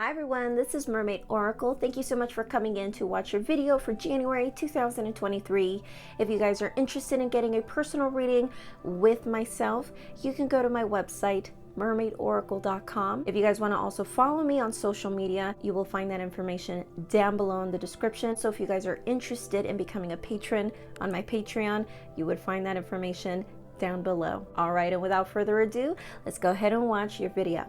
Hi everyone, this is Mermaid Oracle. Thank you so much for coming in to watch your video for January 2023. If you guys are interested in getting a personal reading with myself, you can go to my website, mermaidoracle.com. If you guys want to also follow me on social media, you will find that information down below in the description. So if you guys are interested in becoming a patron on my Patreon, you would find that information down below. All right, and without further ado, let's go ahead and watch your video.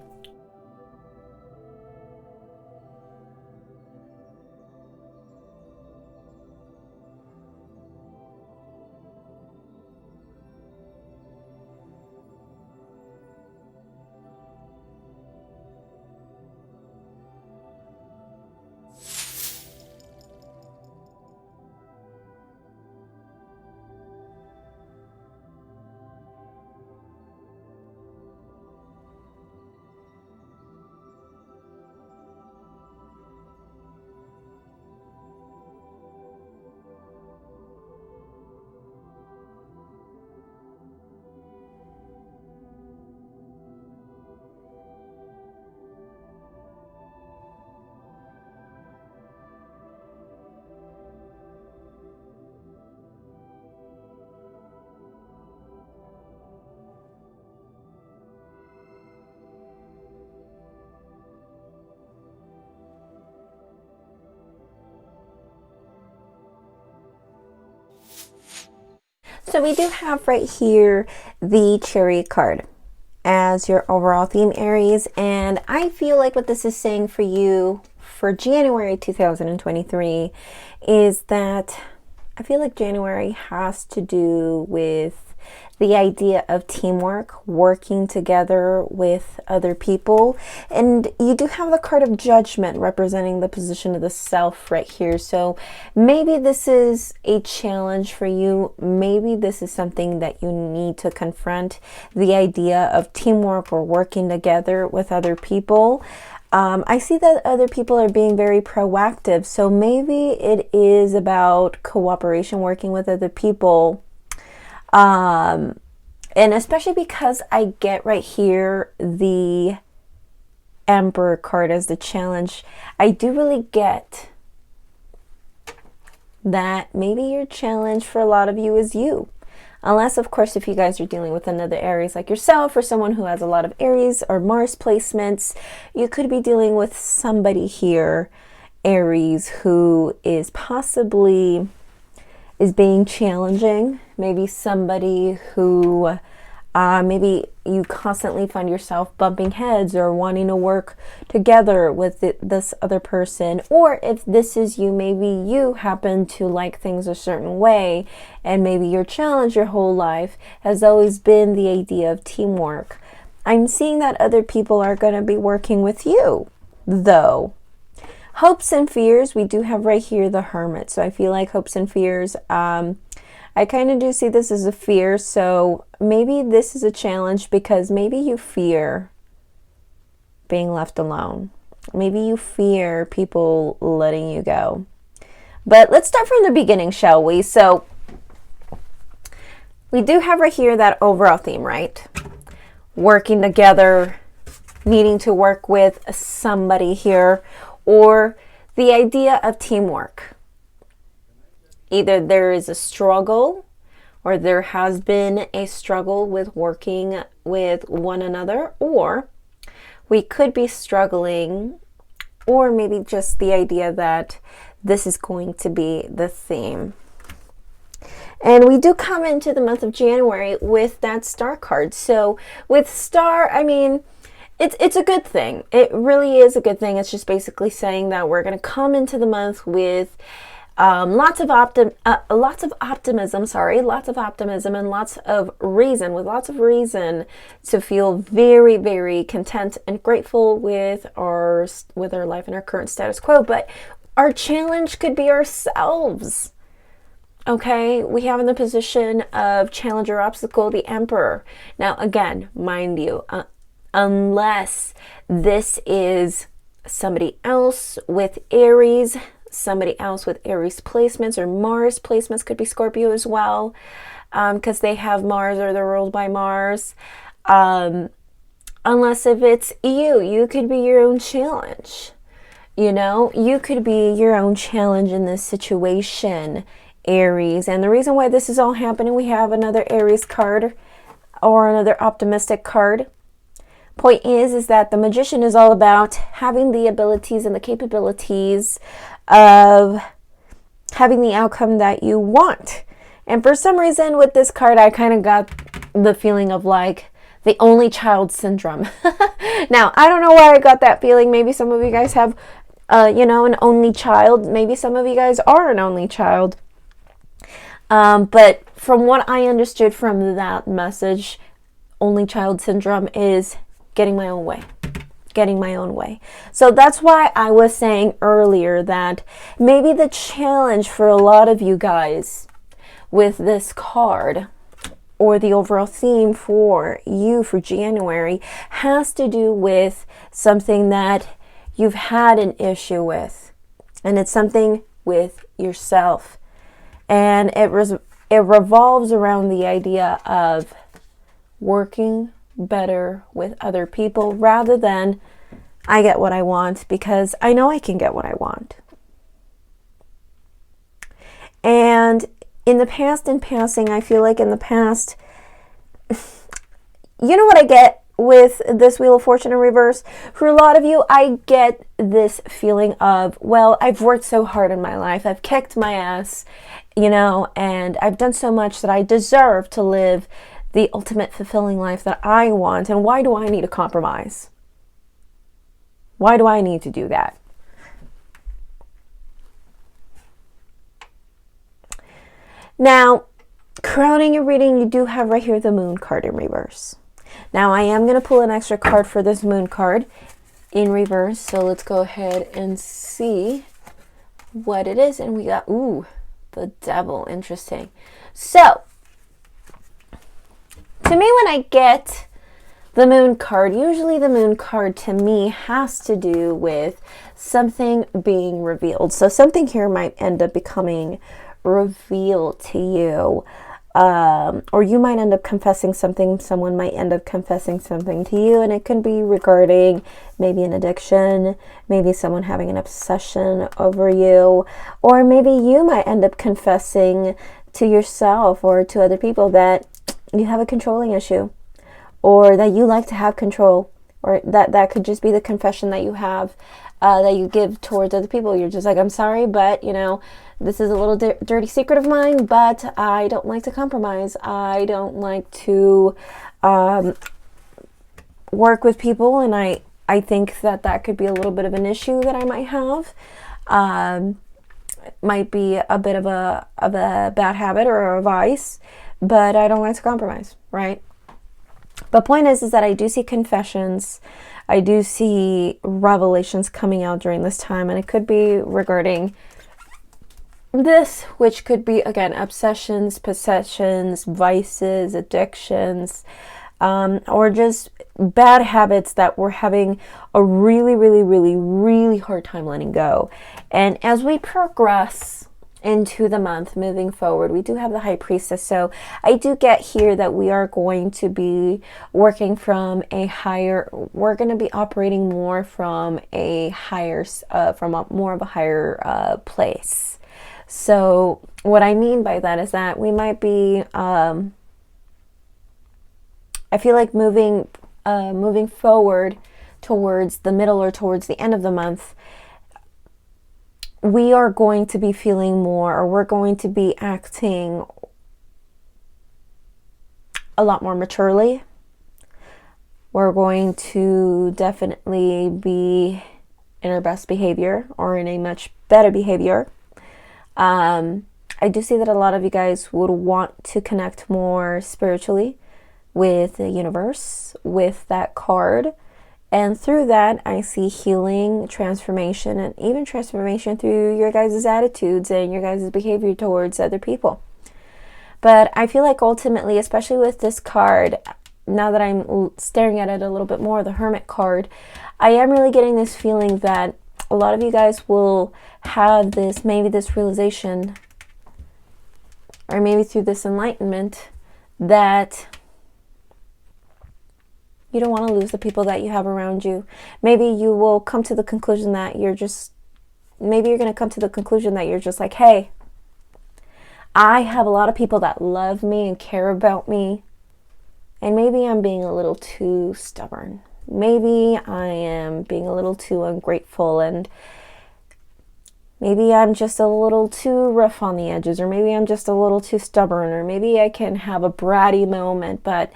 So we do have right here the Chariot card as your overall theme, Aries, and I feel like what this is saying for you for January 2023 is that I feel like January has to do with the idea of teamwork, working together with other people. And you do have the card of Judgment representing the position of the self right here. So maybe this is a challenge for you. Maybe this is something that you need to confront, the idea of teamwork or working together with other people. I see that other people are being very proactive. So maybe it is about cooperation, working with other people. And especially because I get right here the Emperor card as the challenge, I do really get that maybe your challenge for a lot of you is you. Unless, of course, if you guys are dealing with another Aries like yourself or someone who has a lot of Aries or Mars placements, you could be dealing with somebody here, Aries, who is possibly being challenging. Maybe somebody who maybe you constantly find yourself bumping heads or wanting to work together with this other person. Or if this is you, maybe you happen to like things a certain way, and maybe your challenge your whole life has always been the idea of teamwork. I'm seeing that other people are going to be working with you, though. Hopes and fears, we do have right here the Hermit. So I feel like hopes and fears, I kind of do see this as a fear. So maybe this is a challenge because maybe you fear being left alone. Maybe you fear people letting you go. But let's start from the beginning, shall we? So we do have right here that overall theme, right? Working together, needing to work with somebody here, or the idea of teamwork. Either there is a struggle or there has been a struggle with working with one another, or we could be struggling, or maybe just the idea that this is going to be the theme. And we do come into the month of January with that Star card. So with Star, I mean, it's a good thing. It really is a good thing. It's just basically saying that we're going to come into the month with lots of optimism, and lots of reason to feel very, very content and grateful with our life and our current status quo. But our challenge could be ourselves. Okay, we have in the position of challenge or obstacle the Emperor. Now, again, mind you, unless this is somebody else with Aries, somebody else with Aries placements or Mars placements, could be Scorpio as well, because they have Mars or they're ruled by Mars. Unless if it's you could be your own challenge. You know, you could be your own challenge in this situation, Aries. And the reason why this is all happening, we have another Aries card or another optimistic card. Point is that the Magician is all about having the abilities and the capabilities of having the outcome that you want. And for some reason with this card, I kind of got the feeling of like the only child syndrome. Now, I don't know why I got that feeling. Maybe some of you guys have, you know, an only child. Maybe some of you guys are an only child. But from what I understood from that message, only child syndrome is getting my own way. Getting my own way. So that's why I was saying earlier that maybe the challenge for a lot of you guys with this card, or the overall theme for you for January, has to do with something that you've had an issue with. And it's something with yourself. And it revolves around the idea of working better with other people rather than I get what I want because I know I can get what I want. And in the past, in passing, I feel like in the past, you know what I get with this Wheel of Fortune in reverse? For a lot of you, I get this feeling of, well, I've worked so hard in my life. I've kicked my ass, you know, and I've done so much that I deserve to live the ultimate fulfilling life that I want. And why do I need to compromise? Why do I need to do that? Now, crowning your reading, you do have right here the Moon card in reverse. Now, I am going to pull an extra card for this Moon card in reverse. So let's go ahead and see what it is. And we got, ooh, the Devil. Interesting. So, to me, when I get the Moon card, usually the Moon card to me has to do with something being revealed. So something here might end up becoming revealed to you. Or you might end up confessing something. Someone might end up confessing something to you. And it could be regarding maybe an addiction, maybe someone having an obsession over you. Or maybe you might end up confessing to yourself or to other people that you have a controlling issue, or that you like to have control, or that could just be the confession that you have, that you give towards other people. You're just like, I'm sorry, but, you know, this is a little dirty secret of mine, but I don't like to compromise. I don't like to work with people, and I think that could be a little bit of an issue that I might have. Might be a bit of a bad habit or a vice, but I don't like to compromise, right? But point is that I do see confessions. I do see revelations coming out during this time, and it could be regarding this, which could be, again, obsessions, possessions, vices, addictions, or just bad habits that we're having a really, really, really, really hard time letting go. And as we progress into the month moving forward, we do have the High Priestess. So I do get here that we are going to be working from a higher, we're going to be operating more from a higher, more of a higher place. So what I mean by that is that we might be, I feel like moving forward towards the middle or towards the end of the month, we are going to be feeling more, or we're going to be acting a lot more maturely. We're going to definitely be in our best behavior, or in a much better behavior. I do see that a lot of you guys would want to connect more spiritually with the universe, with that card. And through that, I see healing, transformation, and even transformation through your guys' attitudes and your guys' behavior towards other people. But I feel like ultimately, especially with this card, now that I'm staring at it a little bit more, the Hermit card, I am really getting this feeling that a lot of you guys will have this, maybe this realization, or maybe through this enlightenment, that You don't want to lose the people that you have around you. Maybe you will come to the conclusion that maybe you're going to come to the conclusion that you're just like, hey, I have a lot of people that love me and care about me. And maybe I'm being a little too stubborn. Maybe I am being a little too ungrateful, and maybe I'm just a little too rough on the edges, or maybe I'm just a little too stubborn, or maybe I can have a bratty moment, but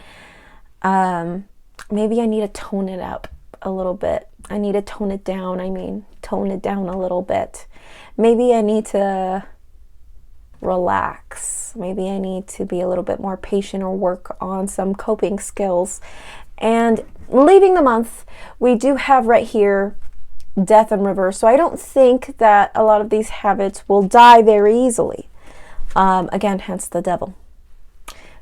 maybe I need to tone it up a little bit. I need to tone it down. Tone it down a little bit. Maybe I need to relax. Maybe I need to be a little bit more patient or work on some coping skills. And leaving the month, we do have right here death in reverse. So I don't think that a lot of these habits will die very easily. Again, hence the devil.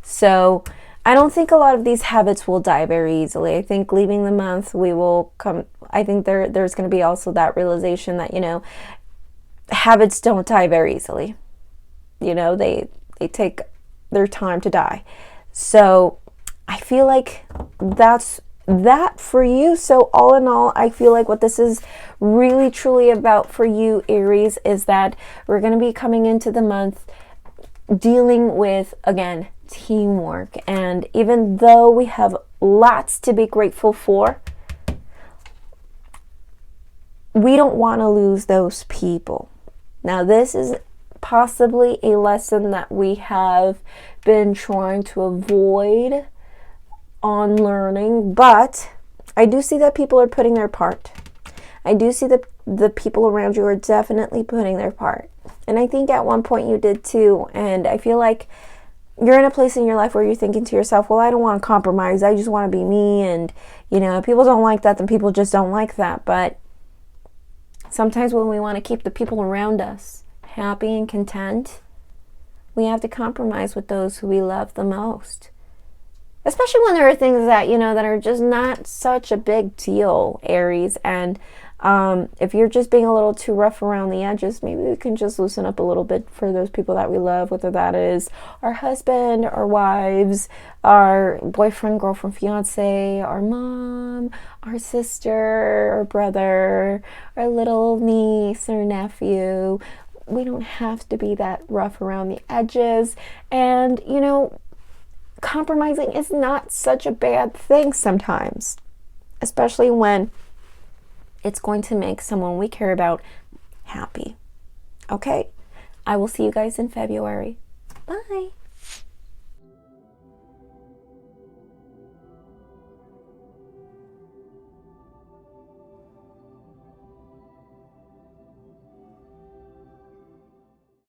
So I don't think a lot of these habits will die very easily. I think leaving the month, I think there's going to be also that realization that, habits don't die very easily. They take their time to die. So I feel like that's that for you. So all in all, I feel like what this is really truly about for you, Aries, is that we're going to be coming into the month dealing with, again, teamwork. And even though we have lots to be grateful for, we don't want to lose those people. Now, this is possibly a lesson that we have been trying to avoid on learning, but I do see that people are putting their part. I do see that the people around you are definitely putting their part. And I think at one point you did too. And I feel like you're in a place in your life where you're thinking to yourself, well, I don't want to compromise. I just want to be me. And, if people don't like that, then people just don't like that. But sometimes when we want to keep the people around us happy and content, we have to compromise with those who we love the most. Especially when there are things that, that are just not such a big deal, Aries. And if you're just being a little too rough around the edges, maybe we can just loosen up a little bit for those people that we love, whether that is our husband, our wives, our boyfriend, girlfriend, fiance, our mom, our sister, our brother, our little niece or nephew. We don't have to be that rough around the edges. And, compromising is not such a bad thing sometimes, especially when it's going to make someone we care about happy. Okay? I will see you guys in February. Bye.